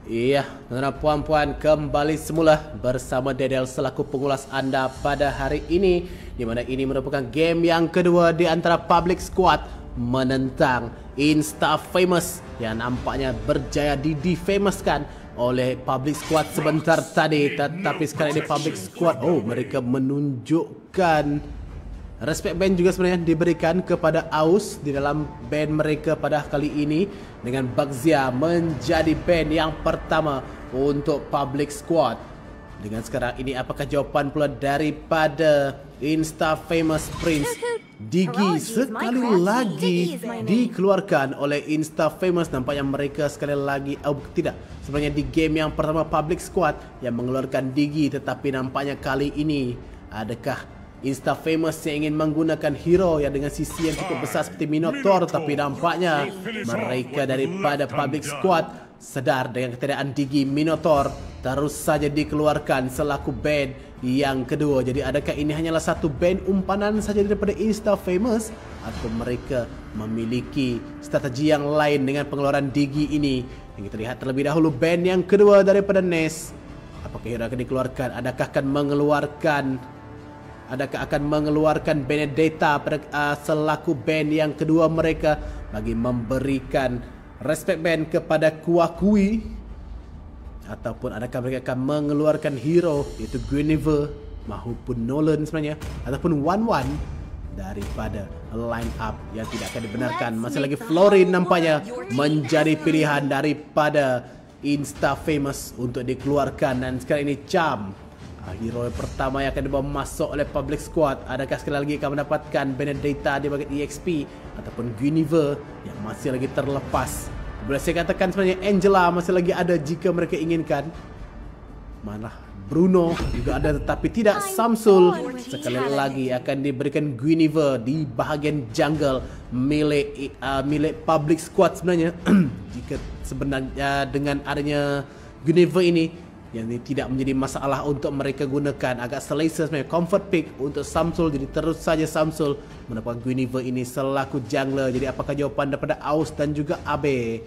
Iya, tuan-tuan puan-puan, kembali semula bersama Dedel selaku pengulas anda pada hari ini, di mana ini merupakan game yang kedua di antara Public Squad menentang Insta Famous yang nampaknya berjaya di-defamouskan oleh Public Squad sebentar tadi. Tetapi sekarang ini Public Squad, mereka menunjukkan respect band juga sebenarnya diberikan kepada Aus di dalam band mereka pada kali ini, dengan Bagzia menjadi band yang pertama untuk Public Squad. Dengan sekarang ini, apakah jawapan pula daripada Insta Famous Prince? Digi sekali lagi dikeluarkan oleh Insta Famous. Nampaknya mereka sekali lagi, tidak, sebenarnya di game yang pertama Public Squad yang mengeluarkan Digi, tetapi nampaknya kali ini adakah Insta Famous yang ingin menggunakan hero yang dengan sisi yang cukup besar seperti Minotaur, tapi nampaknya mereka daripada Public Squad sedar dengan ketiadaan Digi Minotaur terus saja dikeluarkan selaku band yang kedua. Jadi adakah ini hanyalah satu band umpanan saja daripada Insta Famous, atau mereka memiliki strategi yang lain dengan pengeluaran Digi ini? Yang kita lihat terlebih dahulu band yang kedua daripada Ness. Apakah hero akan dikeluarkan? Adakah akan mengeluarkan Benedetta selaku band yang kedua mereka bagi memberikan respect band kepada Kuakui? Ataupun adakah mereka akan mengeluarkan hero iaitu Guinevere maupun Nolan sebenarnya, ataupun Wan daripada line up yang tidak akan dibenarkan? Masih lagi Florin nampaknya menjadi pilihan daripada Insta Famous untuk dikeluarkan, dan sekarang ini Cham, hero yang pertama yang akan dibawa masuk oleh Public Squad. Adakah sekali lagi akan mendapatkan Benedetta di bagian EXP ataupun Guinevere yang masih lagi terlepas? Boleh saya katakan sebenarnya Angela masih lagi ada jika mereka inginkan. Malah Bruno juga ada, tetapi tidak. Samsul sekali lagi akan diberikan Guinevere di bahagian jungle milik Public Squad sebenarnya. Jika sebenarnya dengan adanya Guinevere ini, yang ini tidak menjadi masalah untuk mereka gunakan. Agak selesa sebenarnya comfort pick untuk Samsul. Jadi terus saja Samsul mendapatkan Guinevere ini selaku jungler. Jadi apakah jawapan daripada Aus dan juga Abe?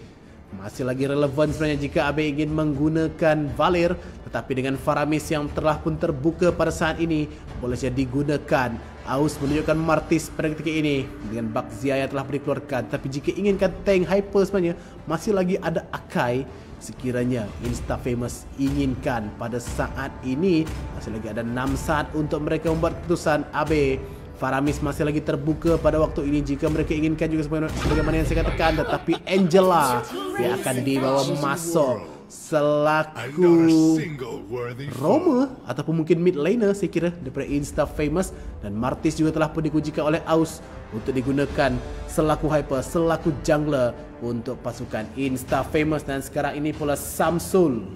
Masih lagi relevan sebenarnya jika Abe ingin menggunakan Valir, tetapi dengan Faramis yang telah pun terbuka pada saat ini, boleh saja digunakan. Aus menunjukkan Martis pada ketika ini dengan Bagzia yang telah dikeluarkan. Tapi jika inginkan tank hyper sebenarnya, masih lagi ada Akai. Sekiranya Insta Famous inginkan pada saat ini, masih lagi ada 6 saat untuk mereka membuat keputusan. Abe, Faramis masih lagi terbuka pada waktu ini jika mereka inginkan juga sebagaimana yang saya katakan. Tetapi Angela yang akan dibawa masuk selaku Roma ataupun mungkin mid laner saya kira daripada Insta Famous, dan Martis juga telah pun dikunci oleh Aus untuk digunakan selaku hyper, selaku jungler untuk pasukan Insta Famous. Dan sekarang ini pula Samsul,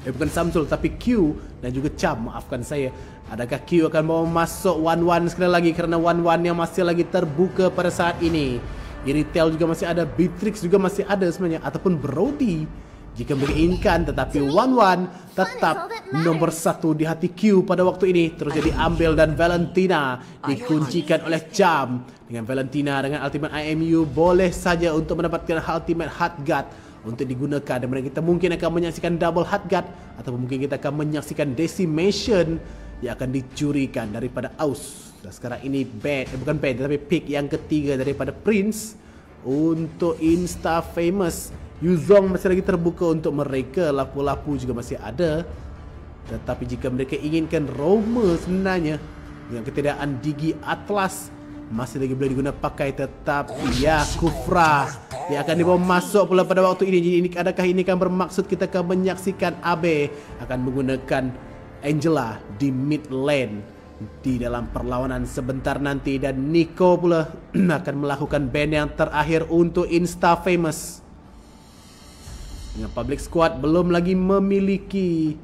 bukan Samsul tapi Q dan juga Cham, maafkan saya. Adakah Q akan bawa masuk Wan sekali lagi, kerana Wan yang masih lagi terbuka pada saat ini. Iritel juga masih ada, Beatrix juga masih ada sebenarnya, ataupun Brody jika mereka inginkan. Tetapi Wan tetap nomor 1 di hati Q pada waktu ini, terus jadi ambil, dan Valentina dikuncikan oleh Cham. Dengan Valentina dengan ultimate IMU boleh saja untuk mendapatkan ultimate Heartguard untuk digunakan, dan kita mungkin akan menyaksikan double Heartguard, atau mungkin kita akan menyaksikan Decimation yang akan dicurikan daripada Aus. Dan sekarang ini bukan band tapi pick yang ketiga daripada Prince untuk Insta Famous. Yuzong masih lagi terbuka untuk mereka, Lapu-Lapu juga masih ada. Tetapi jika mereka inginkan Roma sebenarnya, dengan ketiadaan Digi Atlas masih lagi boleh digunakan pakai. Tetapi ya Kufra yang akan dibawa masuk pula pada waktu ini. Jadi adakah ini akan bermaksud kita akan menyaksikan Abe akan menggunakan Angela di mid lane di dalam perlawanan sebentar nanti, dan Nico pula akan melakukan band yang terakhir untuk Insta Famous. Dengan Public Squad belum lagi memiliki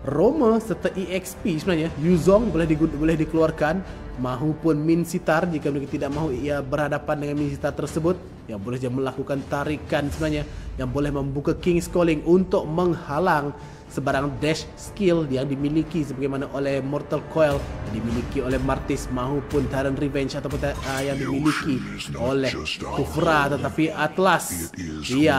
Roma serta EXP sebenarnya. Yuzong boleh dikeluarkan, mahupun Min Sitar. Jika mereka tidak mahu ia berhadapan dengan Min Sitar tersebut, yang boleh je melakukan tarikan sebenarnya, yang boleh membuka King's Calling untuk menghalang sebarang dash skill yang dimiliki sebagaimana oleh Mortal Coil, yang dimiliki oleh Martis mahupun Tyrant Revenge ataupun yang dimiliki oleh Kufra. Tetapi Atlas,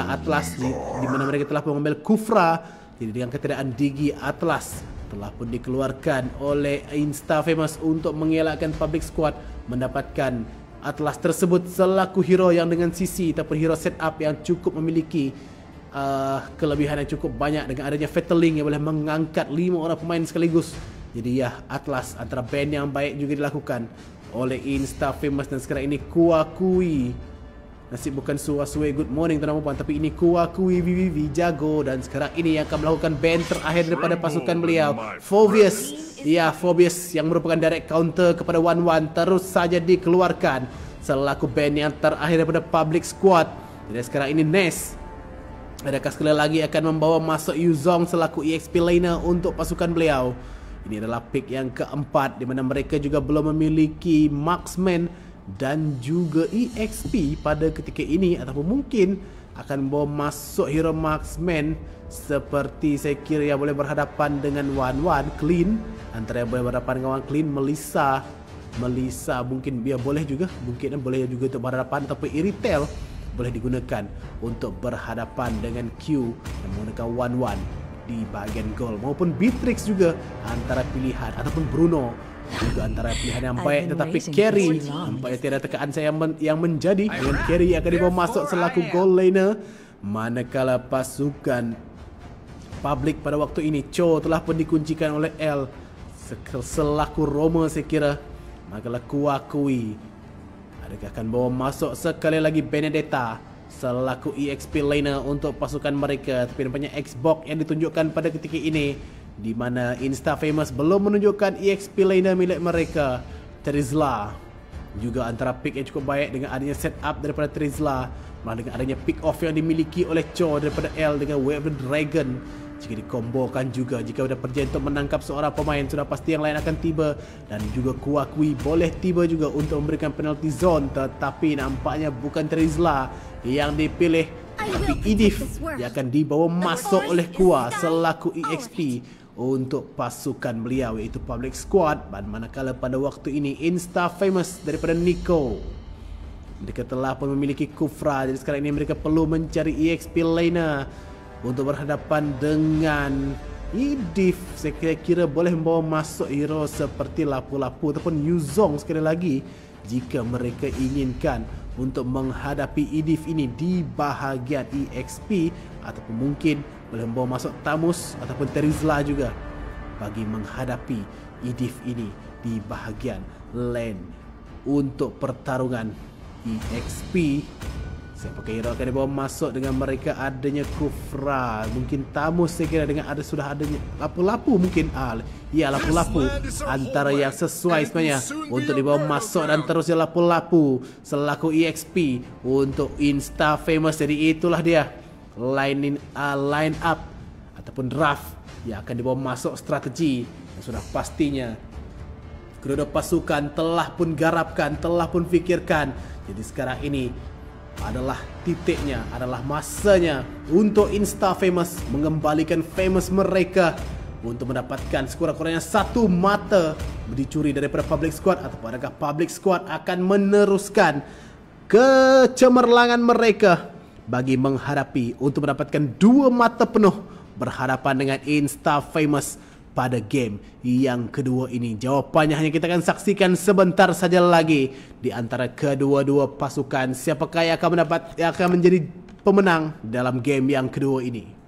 Atlas di mana mereka telah mengambil Kufra. Jadi dengan ketiadaan Digi, Atlas telah pun dikeluarkan oleh Insta-Famous untuk mengelakkan Public Squad mendapatkan Atlas tersebut selaku hero yang dengan sisi ataupun hero setup yang cukup memiliki kelebihan yang cukup banyak dengan adanya Fatal Link yang boleh mengangkat 5 orang pemain sekaligus. Jadi ya, Atlas antara band yang baik juga dilakukan oleh Insta-Famous. Dan sekarang ini kuakui, nasib bukan suasue good morning tuan-tuan dan puan, tapi ini kuakui VVV jago. Dan sekarang ini yang akan melakukan band terakhir daripada pasukan beliau, Phobius. Ya, Phobius yang merupakan direct counter kepada 1-1 terus saja dikeluarkan selaku band yang terakhir daripada Public Squad. Jadi sekarang ini Ness, adakah sekali lagi akan membawa masuk Yuzong selaku EXP laner untuk pasukan beliau? Ini adalah pick yang keempat di mana mereka juga belum memiliki marksman dan juga EXP pada ketika ini, ataupun mungkin akan membawa masuk hero marksman seperti saya kira yang boleh berhadapan dengan Wan Clean, antara yang boleh berhadapan dengan Clean, Melissa mungkin dia boleh juga, mungkin boleh juga untuk berhadapan, ataupun Iritel boleh digunakan untuk berhadapan dengan Q yang menggunakan 1-1 di bahagian goal, maupun Beatrix juga antara pilihan, ataupun Bruno juga antara pilihan yang baik. Tetapi Carry nampaknya tiada tekaan saya yang menjadi, dengan Carry akan dibawa masuk selaku goal laner, manakala pasukan Public pada waktu ini Cho telah pun dikuncikan oleh L selaku Roma saya kira. Manakala kuakui adakah akan bawa masuk sekali lagi Benedetta selaku EXP laner untuk pasukan mereka. Tapi nampaknya Xbox yang ditunjukkan pada ketika ini, di mana Insta-Famous belum menunjukkan EXP laner milik mereka, Terizla. Juga antara pick yang cukup baik dengan adanya setup daripada Terizla, malah dengan adanya pick off yang dimiliki oleh Cho daripada L dengan Wave Dragon. Jika dikombokan juga, jika sudah perjalanan untuk menangkap seorang pemain, sudah pasti yang lain akan tiba. Dan juga kuakui boleh tiba juga untuk memberikan penalty zone. Tetapi nampaknya bukan Terizla yang dipilih, tapi Edith yang akan dibawa masuk oleh Kua selaku EXP untuk pasukan beliau, iaitu Public Squad. Dan manakala pada waktu ini Insta-Famous daripada Nico, mereka telah pun memiliki Kufra. Jadi sekarang ini mereka perlu mencari EXP laner untuk berhadapan dengan Edith. Saya kira boleh membawa masuk hero seperti Lapu-Lapu ataupun Yuzong sekali lagi jika mereka inginkan untuk menghadapi Edith ini di bahagian EXP, ataupun mungkin boleh membawa masuk Tamus ataupun Terizla juga bagi menghadapi Edith ini di bahagian lane untuk pertarungan EXP. Siapa hero akan dibawa masuk dengan mereka adanya Kufra, mungkin Tamus saya kira dengan sudah adanya Lapu-Lapu mungkin. Ya, Lapu-Lapu antara yang sesuai sebenarnya untuk dibawa masuk, dan terusnya Lapu-Lapu selaku EXP untuk Insta-Famous. Jadi itulah dia line up ataupun draft yang akan dibawa masuk, strategi yang sudah pastinya kedua pasukan telah pun garapkan, telah pun fikirkan. Jadi sekarang ini adalah titiknya, adalah masanya untuk Insta-Famous mengembalikan famous mereka untuk mendapatkan sekurang-kurangnya satu mata dicuri daripada Public Squad. Atau adakah Public Squad akan meneruskan kecemerlangan mereka bagi menghadapi untuk mendapatkan 2 mata penuh berhadapan dengan Insta-Famous pada game yang kedua ini? Jawapannya hanya kita akan saksikan sebentar saja lagi di antara kedua-dua pasukan. Siapakah yang akan menjadi pemenang dalam game yang kedua ini?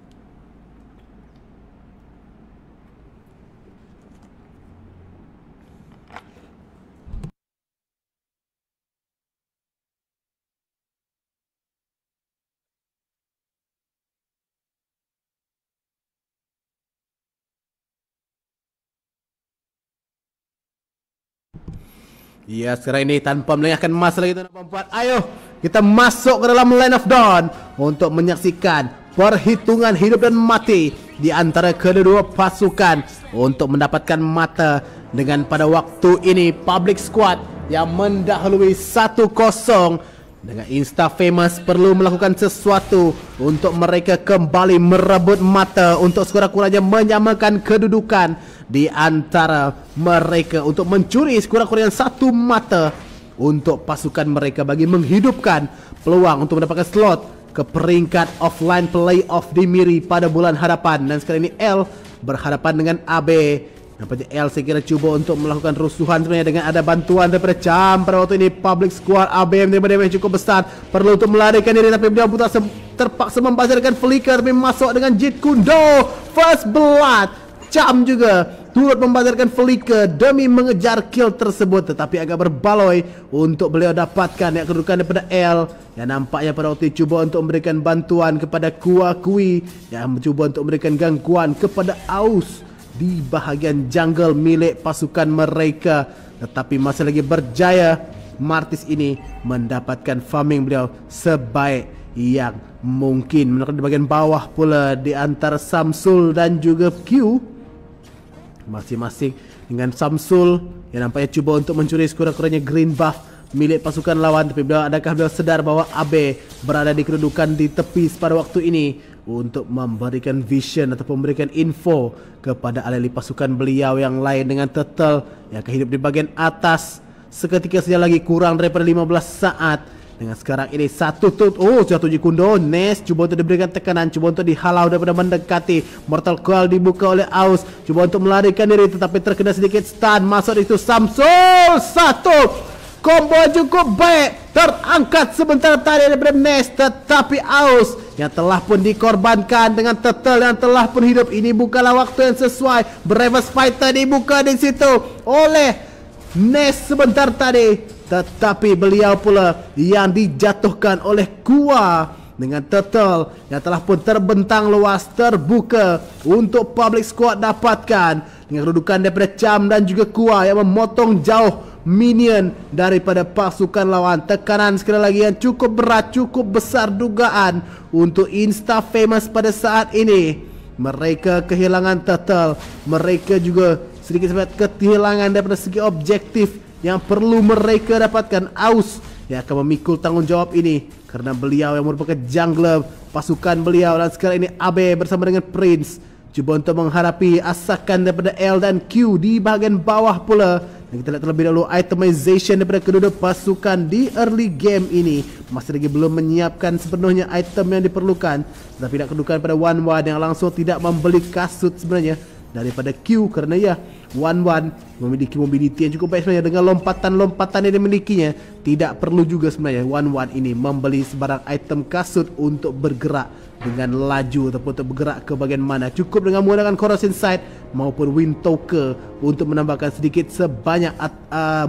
Ya, sekarang ini tanpa melengahkan masa lagi tuan-tuan dan puan, ayo kita masuk ke dalam Land of Dawn untuk menyaksikan perhitungan hidup dan mati di antara kedua pasukan untuk mendapatkan mata dengan pada waktu ini Public Squad yang mendahului 1-0. Dengan Insta Famous perlu melakukan sesuatu untuk mereka kembali merebut mata untuk sekurang-kurangnya menyamakan kedudukan di antara mereka untuk mencuri sekurang-kurangnya 1 mata untuk pasukan mereka bagi menghidupkan peluang untuk mendapatkan slot ke peringkat offline playoff di Miri pada bulan hadapan. Dan sekarang ini L berhadapan dengan AB. Nampaknya L saya kira cuba untuk melakukan rusuhan sebenarnya dengan ada bantuan daripada Cham. Pada waktu ini Public Squad AB daripada yang cukup besar perlu untuk melarikan diri, tapi beliau terpaksa membazarkan Flicker tapi masuk dengan Jeet Kune Do. First blood. Cham juga turut membazarkan Flicker demi mengejar kill tersebut, tetapi agak berbaloi untuk beliau dapatkan yang kedudukan daripada L yang nampaknya pada waktu itu cuba untuk memberikan bantuan kepada Kuakui yang mencuba untuk memberikan gangguan kepada Aus di bahagian jungle milik pasukan mereka, tetapi masih lagi berjaya Martis ini mendapatkan farming beliau sebaik yang mungkin. Menekan di bahagian bawah pula di antara Samsul dan juga Q, masing-masing dengan Samsul yang nampaknya cuba untuk mencuri sekurang-kurangnya green buff milik pasukan lawan, tapi adakah beliau sedar bahawa AB berada di kedudukan di tepi pada waktu ini untuk memberikan vision ataupun memberikan info kepada alih-alih pasukan beliau yang lain dengan Turtle yang akan hidup di bahagian atas seketika saja lagi, kurang daripada 15 saat. Dengan sekarang ini satu tut, jatuh Jeet Kune Do. Nest cuba untuk diberikan tekanan, cuba untuk dihalau daripada mendekati. Mortal Coil dibuka oleh Aus, cuba untuk melarikan diri tetapi terkena sedikit stun. Masuk di situ Samsul, satu combo cukup baik terangkat sebentar tadi daripada Nest, tetapi Aus yang telah pun dikorbankan dengan Turtle yang telah pun hidup. Ini bukanlah waktu yang sesuai. Bravest Fighter dibuka di situ oleh Nest sebentar tadi, tetapi beliau pula yang dijatuhkan oleh Kua dengan Turtle yang telah pun terbentang luas terbuka untuk Public Squad dapatkan dengan kedudukan daripada Cham dan juga Kua yang memotong jauh minion daripada pasukan lawan. Tekanan sekali lagi yang cukup berat, cukup besar dugaan untuk Insta Famous pada saat ini. Mereka kehilangan Turtle, mereka juga sedikit sebanyak kehilangan daripada segi objektif yang perlu mereka dapatkan. Aus yang akan memikul tanggungjawab ini kerana beliau yang merupakan jungler pasukan beliau, dan sekarang ini AB bersama dengan Prince cuba untuk menghadapi asakan daripada L dan Q di bahagian bawah pula. Dan kita lihat terlebih dahulu itemization daripada kedua pasukan di early game ini. Masih lagi belum menyiapkan sepenuhnya item yang diperlukan, tetapi nak kedudukan pada 1-1 yang langsung tidak membeli kasut sebenarnya daripada Q, kerana ya 1-1 memiliki mobility yang cukup baik sebenarnya. Dengan lompatan-lompatan yang dimilikinya, tidak perlu juga sebenarnya 1-1 ini membeli sebarang item kasut untuk bergerak dengan laju ataupun untuk bergerak ke bahagian mana. Cukup dengan menggunakan Corrosion Sight maupun Wind Toker untuk menambahkan sedikit sebanyak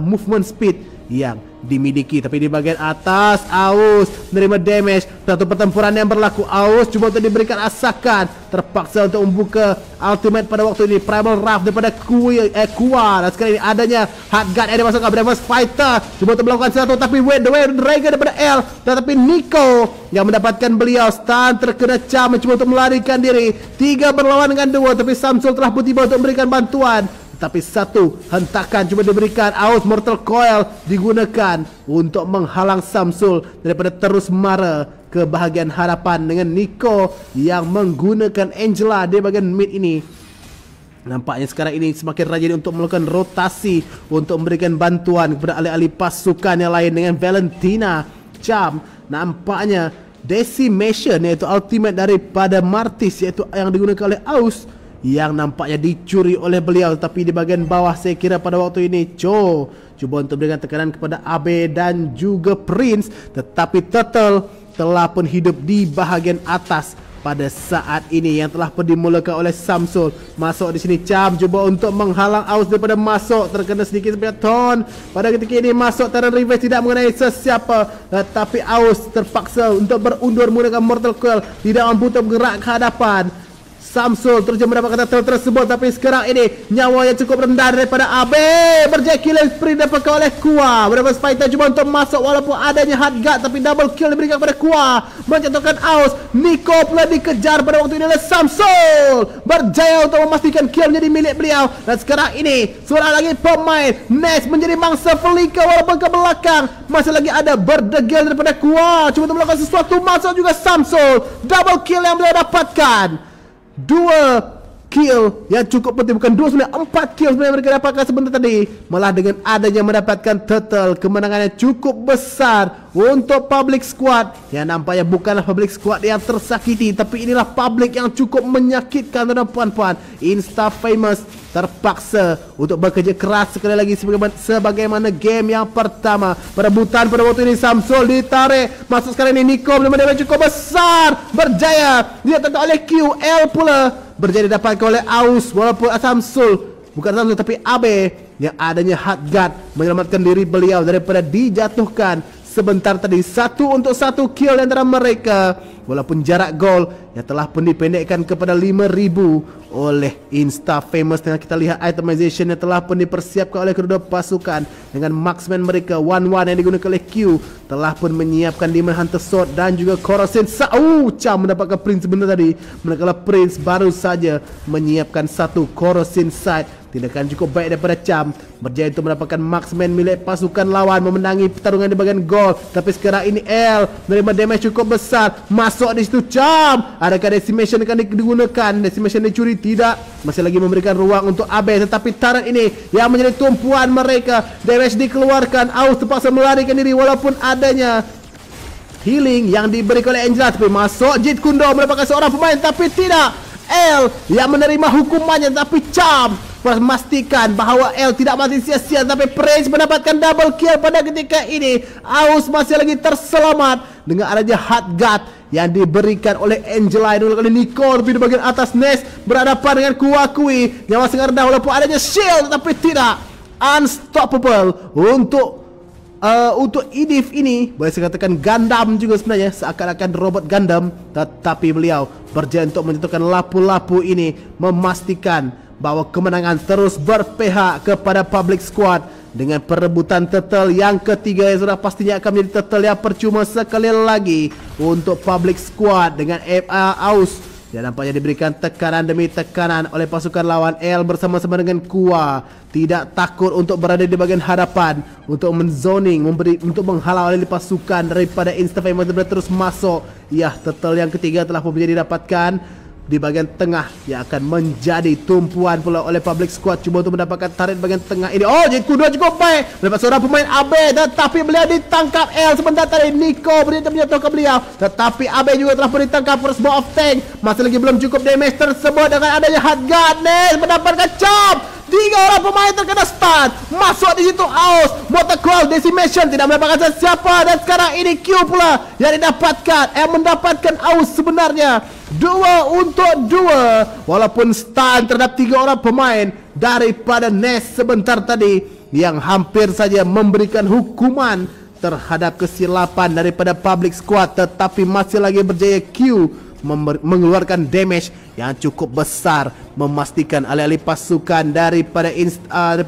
movement speed yang dimiliki. Tapi di bahagian atas Aus menerima damage. Satu pertempuran yang berlaku, Aus cuba untuk diberikan asakan, terpaksa untuk membuka ultimate pada waktu ini. Primal Wrath daripada Kua, dan sekarang ini adanya Hard Guard yang dimasukkan. Bravest Fighter cuba untuk melakukan sesuatu, tapi The Way Dragon daripada L, tetapi Nico yang mendapatkan beliau stun, terkena Cham mencuba untuk melarikan diri. 3 berlawan dengan 2, tapi Samsul telah pun tiba untuk memberikan bantuan. Tapi satu hentakan cuba diberikan. Aus Mortal Coil digunakan untuk menghalang Samsul daripada terus mara ke bahagian hadapan dengan Nico yang menggunakan Angela di bahagian mid ini. Nampaknya sekarang ini semakin rajin untuk melakukan rotasi untuk memberikan bantuan kepada alih-alih pasukan yang lain dengan Valentina. Cham nampaknya decimation, iaitu ultimate daripada Martis, iaitu yang digunakan oleh Aus, yang nampaknya dicuri oleh beliau. Tapi di bahagian bawah saya kira pada waktu ini Cho cuba untuk berikan tekanan kepada AB dan juga Prince, tetapi Turtle telah pun hidup di bahagian atas pada saat ini yang telah pun dimulakan oleh Samsul. Masuk di sini Cham cuba untuk menghalang Aus daripada masuk, terkena sedikit sebanyak ton. Pada ketika ini masuk Terran Revenge tidak mengenai sesiapa, tetapi Aus terpaksa untuk berundur menggunakan Mortal Coil, tidak mampu untuk bergerak ke hadapan. Samsul terus mendapatkan turtle tersebut, tapi sekarang ini nyawanya cukup rendah daripada AB. Berjaya killing spree dapatkan oleh Kua. Berapa Spider cuba untuk masuk walaupun adanya hard guard, tapi double kill diberikan kepada Kua, menjatuhkan Aus. Nico pula dikejar pada waktu ini oleh Samsul, berjaya untuk memastikan kill menjadi milik beliau. Dan sekarang ini seorang lagi pemain Nes menjadi mangsa Felika walaupun ke belakang. Masih lagi ada berdegil daripada Kua, cuba untuk melakukan sesuatu. Masuk juga Samsul, double kill yang beliau dapatkan. 2 kill yang cukup penting, bukan 2 sebenarnya, 4 kill sebenarnya mereka dapatkan sebentar tadi. Malah dengan adanya mendapatkan turtle, kemenangannya cukup besar untuk public squad. Yang nampaknya bukanlah public squad yang tersakiti, tapi inilah public yang cukup menyakitkan tuan-tuan puan-puan. Insta Famous terpaksa untuk bekerja keras sekali lagi sebagaimana game yang pertama. Perebutan pada waktu ini Samsul ditarik, masuk sekarang ini Nico belum ada cukup besar, berjaya dia tentu oleh QL pula, berjaya didapatkan oleh Aus walaupun Samsul, bukan Samsul tapi Abe yang adanya hard guard menyelamatkan diri beliau daripada dijatuhkan sebentar tadi. 1 untuk 1 kill antara mereka, walaupun jarak gol yang telah pun dipendekkan kepada 5,000 oleh Insta Famous. Dengan kita lihat itemization yang telah pun dipersiapkan oleh kedua pasukan dengan marksman mereka 1-1 yang digunakan oleh Q, telah pun menyiapkan Demon Hunter Sword dan juga Coruscant. Cam mendapatkan Prince sebentar tadi, manakala Prince baru saja menyiapkan 1 Coruscant Sight. Tindakan cukup baik daripada Cham, berjaya untuk mendapatkan marksman milik pasukan lawan, memenangi pertarungan di bahagian gol. Tapi sekarang ini L menerima damage cukup besar, masuk di situ Cham. Adakah decimation akan digunakan? Decimation dicuri? Tidak, masih lagi memberikan ruang untuk AB. Tetapi turret ini yang menjadi tumpuan mereka, damage dikeluarkan. Aus terpaksa melarikan diri walaupun adanya healing yang diberikan oleh Angela. Tapi masuk Jeet Kune Do mendapatkan seorang pemain, tapi tidak L yang menerima hukumannya. Tapi Cham memastikan bahawa L tidak mati sia-sia, tapi Prince mendapatkan double kill pada ketika ini. Aus masih lagi terselamat dengan adanya hard guard yang diberikan oleh Angela dan oleh Nico. Tapi di bagian atas Nes berhadapan dengan Kuakui, nyawa sangat rendah walaupun adanya shield, tapi tidak unstoppable untuk Edith ini. Boleh saya katakan Gundam juga sebenarnya, seakan-akan robot Gundam, tetapi beliau berjaya untuk menjatuhkan lapu-lapu ini, memastikan bahawa kemenangan terus berpihak kepada public squad dengan perebutan turtle yang ketiga yang sudah pastinya akan menjadi turtle yang percuma sekali lagi untuk public squad dengan Aus yang nampaknya diberikan tekanan demi tekanan oleh pasukan lawan. L bersama-sama dengan Kua tidak takut untuk berada di bahagian hadapan untuk menzoning, untuk menghalau oleh pasukan daripada Insta Famous terus masuk. Ya, turtle yang ketiga telah pun menjadi didapatkan di bahagian tengah yang akan menjadi tumpuan pula oleh public squad. Cuba untuk mendapatkan tarik bahagian tengah ini. Oh, Jeet Kune Do cukup baik, mendapat seorang pemain AB, tetapi beliau ditangkap L sebentar tadi. Nico berjaya menjatuhkan beliau, tetapi AB juga telah ditangkap. First ball of tank, masih lagi belum cukup damage tersebut dengan adanya hard guard. Nes mendapatkan chop, 3 orang pemain terkena stun. Masuk di situ Aus, Mortal Coil Decimation tidak mendapatkan siapa. Dan sekarang ini Q pula yang didapatkan, yang mendapatkan Aus sebenarnya 2 untuk 2, walaupun stun terhadap 3 orang pemain daripada Nes sebentar tadi yang hampir saja memberikan hukuman terhadap kesilapan daripada public squad, tetapi masih lagi berjaya Q mengeluarkan damage yang cukup besar, memastikan alih-alih pasukan daripada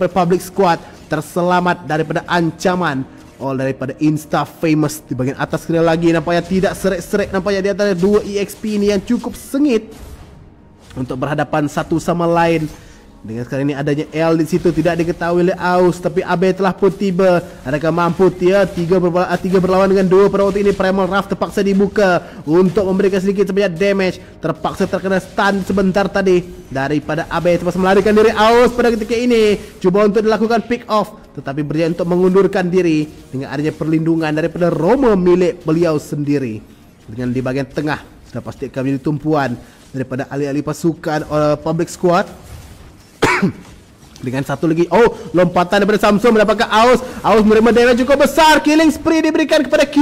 public squad terselamat daripada ancaman daripada Insta Famous. Di bagian atas sekali lagi nampaknya tidak serik-serik, nampaknya di antara 2 EXP ini yang cukup sengit untuk berhadapan satu sama lain. Dengan sekarang ini adanya L di situ tidak diketahui oleh Aus, tapi AB telah pun tiba. Adakah mampu dia 3 berlawan dengan 2 pada waktu ini? Primal Wrath terpaksa dibuka untuk memberikan sedikit sebanyak damage, terpaksa terkena stun sebentar tadi daripada AB. Terpaksa melarikan diri Aus pada ketika ini, cuba untuk dilakukan pick off, tetapi berjaya untuk mengundurkan diri dengan adanya perlindungan daripada Roma milik beliau sendiri. Dengan di bahagian tengah sudah pasti akan menjadi tumpuan daripada alih-alih pasukan public squad. Dengan satu lagi, lompatan daripada Samsung mendapatkan Aus menerima damage cukup besar. Killing spree diberikan kepada Q,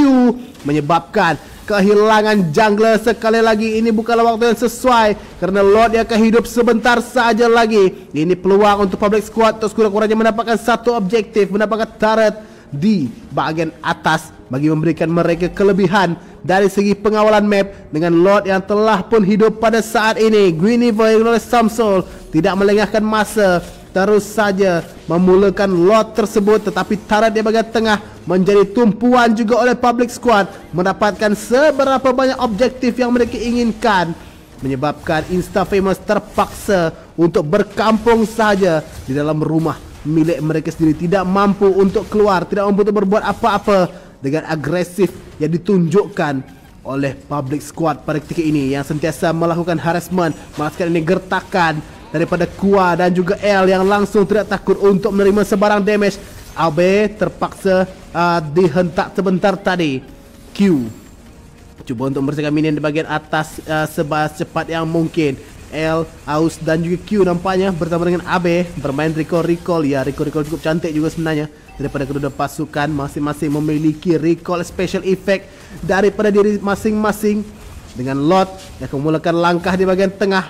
menyebabkan kehilangan jungler sekali lagi. Ini bukanlah waktu yang sesuai kerana Lord yang akan hidup sebentar saja lagi. Ini peluang untuk public squad untuk kurang-kurangnya mendapatkan satu objektif, mendapatkan turret di bahagian atas bagi memberikan mereka kelebihan dari segi pengawalan map dengan Lord yang telah pun hidup pada saat ini. Guinevere oleh Samsol tidak melengahkan masa, terus saja memulakan Lord tersebut, tetapi turret di bahagian tengah menjadi tumpuan juga oleh Public Squad mendapatkan seberapa banyak objektif yang mereka inginkan, menyebabkan Insta-Famous terpaksa untuk berkampung saja di dalam rumah milik mereka sendiri, tidak mampu untuk keluar, tidak mampu untuk berbuat apa-apa dengan agresif yang ditunjukkan oleh Public Squad pada ketika ini yang sentiasa melakukan harassment. Maksudkan ini gertakan daripada Kua dan juga L yang langsung tidak takut untuk menerima sebarang damage. AB terpaksa dihentak sebentar tadi. Q cuba untuk membersihkan minion di bahagian atas secepat yang mungkin. L, Aus dan juga Q nampaknya bersama dengan AB bermain recall. Ya, recall cukup cantik juga sebenarnya daripada kedua pasukan. Masing-masing memiliki recall special effect daripada diri masing-masing. Dengan Lord yang akan memulakan langkah di bahagian tengah.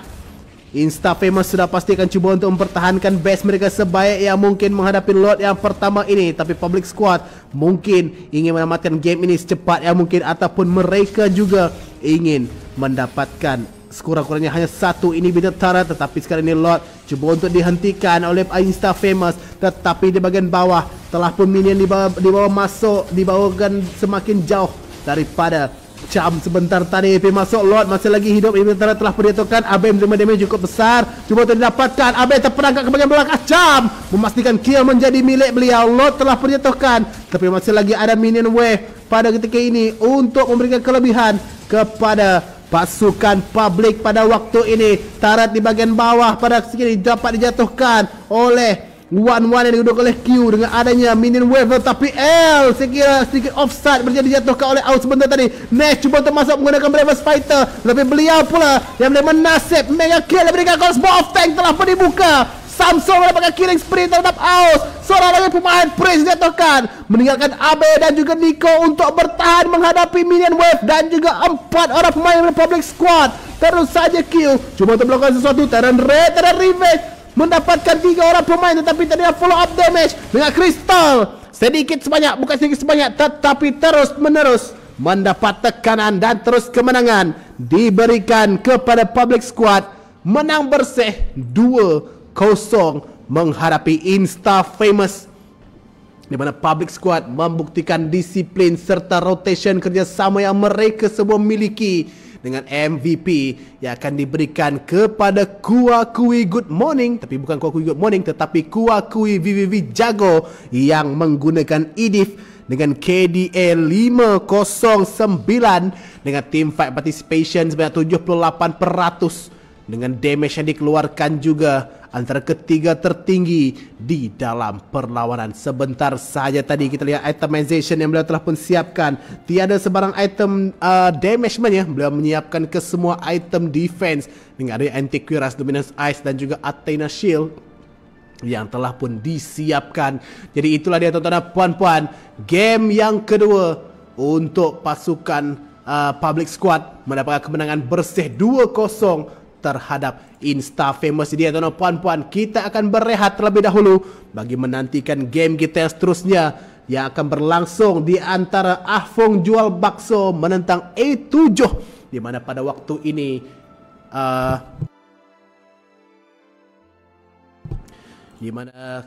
Insta-Famous sudah pasti akan cuba untuk mempertahankan base mereka sebaik yang mungkin menghadapi Lord yang pertama ini. Tapi Public Squad mungkin ingin menamatkan game ini secepat yang mungkin, ataupun mereka juga ingin mendapatkan sekurang-kurangnya hanya satu inhibitor turret. Tetapi sekarang ini Lord cuba untuk dihentikan oleh Insta-Famous, tetapi di bahagian bawah telah pun minion di bawah masuk, dibawakan semakin jauh daripada Cam sebentar tadi. P masuk Lord masih lagi hidup. Inhibitor telah dijatuhkan. AB menerima damage cukup besar, cuba untuk didapatkan. AB terperangkap ke bahagian belakang. Cam memastikan kill menjadi milik beliau. Lord telah dijatuhkan, tapi masih lagi ada minion wave pada ketika ini untuk memberikan kelebihan kepada pasukan Public pada waktu ini. Turret di bahagian bawah pada sini dapat dijatuhkan oleh One-one yang diduduk oleh Q dengan adanya minion wave, tapi L saya kira sedikit offside berjadi dijatuhkan oleh Out sebentar tadi. Nash cuba untuk masuk menggunakan Bravest Fighter, tapi beliau pula yang boleh menasib mega kill diberikan crossbow of tank telah pun dibuka. Samsung mendapatkan killing spree terhadap Aus. Seorang lagi pemain Prince dijatuhkan, meninggalkan AB dan juga Nico untuk bertahan menghadapi minion wave dan juga 4 orang pemain dari Public Squad. Terus saja Q cuba untuk melakukan sesuatu. Terran Red, Terran Revenge mendapatkan 3 orang pemain, tetapi tadi follow up damage dengan Crystal sedikit sebanyak, bukan sedikit sebanyak, tetapi terus menerus mendapat tekanan dan terus kemenangan diberikan kepada Public Squad. Menang bersih 2-0 menghadapi Insta-Famous, di mana Public Squad membuktikan disiplin serta rotation kerjasama yang mereka semua miliki, dengan MVP yang akan diberikan kepada Kuakui Good Morning. Tapi bukan Kuakui Good Morning, tetapi Kuakui VVV Jago yang menggunakan EDIF dengan KDA 509 dengan team fight participation sebanyak 78%, dengan damage yang dikeluarkan juga antara ketiga tertinggi di dalam perlawanan. Sebentar saja tadi kita lihat itemization yang beliau telah pun siapkan. Tiada sebarang item damage sebenarnya. Beliau menyiapkan ke semua item defense dengan ada Antiquiras, Dominance Ice dan juga Athena Shield yang telah pun disiapkan. Jadi itulah dia tuan-tuan dan puan-puan, game yang kedua untuk pasukan Public Squad mendapatkan kemenangan bersih 2-0 terhadap Insta-Famous. Dia tuan-tuan puan-puan, kita akan berehat terlebih dahulu bagi menantikan game kita yang seterusnya yang akan berlangsung di antara Ahfong Jual Bakso menentang A7, di mana pada waktu ini di mana